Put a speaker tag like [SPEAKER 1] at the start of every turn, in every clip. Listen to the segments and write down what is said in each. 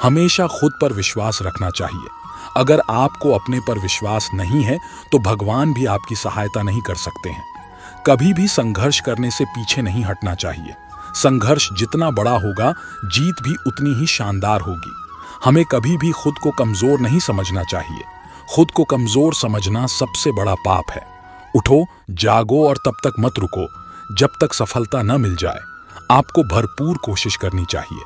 [SPEAKER 1] हमेशा खुद पर विश्वास रखना चाहिए। अगर आपको अपने पर विश्वास नहीं है तो भगवान भी आपकी सहायता नहीं कर सकते हैं। कभी भी संघर्ष करने से पीछे नहीं हटना चाहिए। संघर्ष जितना बड़ा होगा, जीत भी उतनी ही शानदार होगी। हमें कभी भी खुद को कमजोर नहीं समझना चाहिए। खुद को कमजोर समझना सबसे बड़ा पाप है। उठो, जागो और तब तक मत रुको जब तक सफलता न मिल जाए। आपको भरपूर कोशिश करनी चाहिए।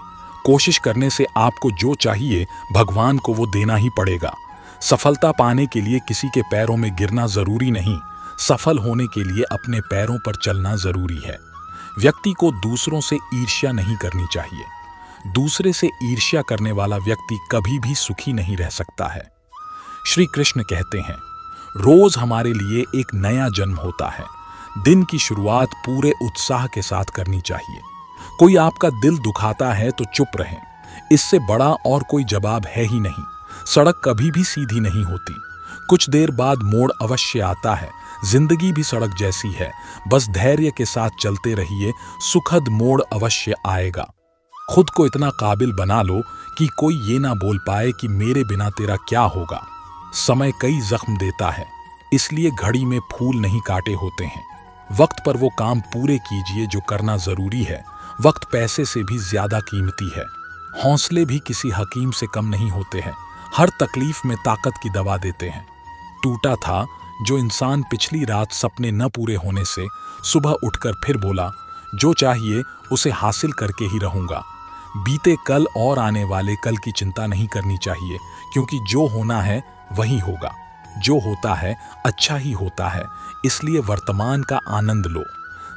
[SPEAKER 1] कोशिश करने से आपको जो चाहिए भगवान को वो देना ही पड़ेगा। सफलता पाने के लिए किसी के पैरों में गिरना जरूरी नहीं, सफल होने के लिए अपने पैरों पर चलना जरूरी है। व्यक्ति को दूसरों से ईर्ष्या नहीं करनी चाहिए। दूसरे से ईर्ष्या करने वाला व्यक्ति कभी भी सुखी नहीं रह सकता है। श्री कृष्ण कहते हैं, रोज हमारे लिए एक नया जन्म होता है। दिन की शुरुआत पूरे उत्साह के साथ करनी चाहिए। कोई आपका दिल दुखाता है तो चुप रहें। इससे बड़ा और कोई जवाब है ही नहीं। सड़क कभी भी सीधी नहीं होती। कुछ देर बाद मोड़ अवश्य आता है। जिंदगी भी सड़क जैसी है, बस धैर्य के साथ चलते रहिए, सुखद मोड़ अवश्य आएगा। खुद को इतना काबिल बना लो कि कोई ये ना बोल पाए कि मेरे बिना तेरा क्या होगा। समय कई जख्म देता है, इसलिए घड़ी में फूल नहीं काटे होते हैं। वक्त पर वो काम पूरे कीजिए जो करना जरूरी है। वक्त पैसे से भी ज्यादा कीमती है। हौसले भी किसी हकीम से कम नहीं होते हैं। हर तकलीफ में ताकत की दवा देते हैं। टूटा था जो इंसान पिछली रात सपने न पूरे होने से सुबह उठकर फिर बोला, जो चाहिए उसे हासिल करके ही रहूंगा। बीते कल और आने वाले कल की चिंता नहीं करनी चाहिए, क्योंकि जो होना है वही होगा। जो होता है अच्छा ही होता है, इसलिए वर्तमान का आनंद लो।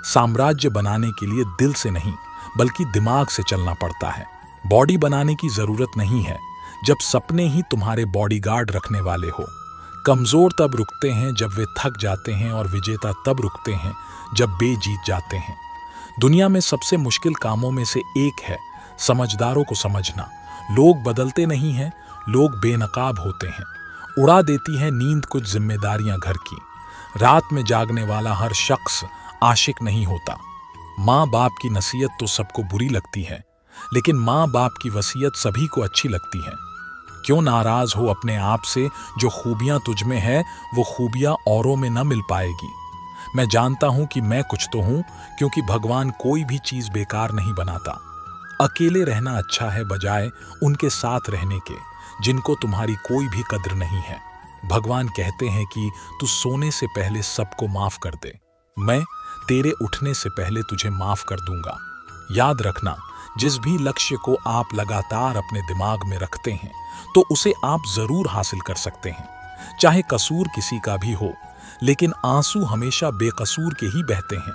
[SPEAKER 1] साम्राज्य बनाने के लिए दिल से नहीं बल्कि दिमाग से चलना पड़ता है। बॉडी बनाने की जरूरत नहीं है जब सपने ही तुम्हारे बॉडीगार्ड रखने वाले हो। कमजोर तब रुकते हैं जब वे थक जाते हैं, और विजेता तब रुकते हैं जब बे जीत जाते हैं। दुनिया में सबसे मुश्किल कामों में से एक है समझदारों को समझना। लोग बदलते नहीं हैं, लोग बेनकाब होते हैं। उड़ा देती है नींद कुछ जिम्मेदारियां घर की। रात में जागने वाला हर शख्स आशिक नहीं होता। माँ बाप की नसीहत तो सबको बुरी लगती है, लेकिन माँ बाप की वसीयत सभी को अच्छी लगती है। क्यों नाराज हो अपने आप से? जो खूबियां तुझ में है वो खूबियां औरों में न मिल पाएगी। मैं जानता हूं कि मैं कुछ तो हूं, क्योंकि भगवान कोई भी चीज बेकार नहीं बनाता। अकेले रहना अच्छा है बजाय उनके साथ रहने के जिनको तुम्हारी कोई भी कद्र नहीं है। भगवान कहते हैं कि तू सोने से पहले सबको माफ कर दे, मैं तेरे उठने से पहले तुझे माफ कर दूंगा। याद रखना, जिस भी लक्ष्य को आप लगातार अपने दिमाग में रखते हैं तो उसे आप जरूर हासिल कर सकते हैं, चाहे कसूर किसी का भी हो। लेकिन आंसू हमेशा बेकसूर के ही बहते हैं।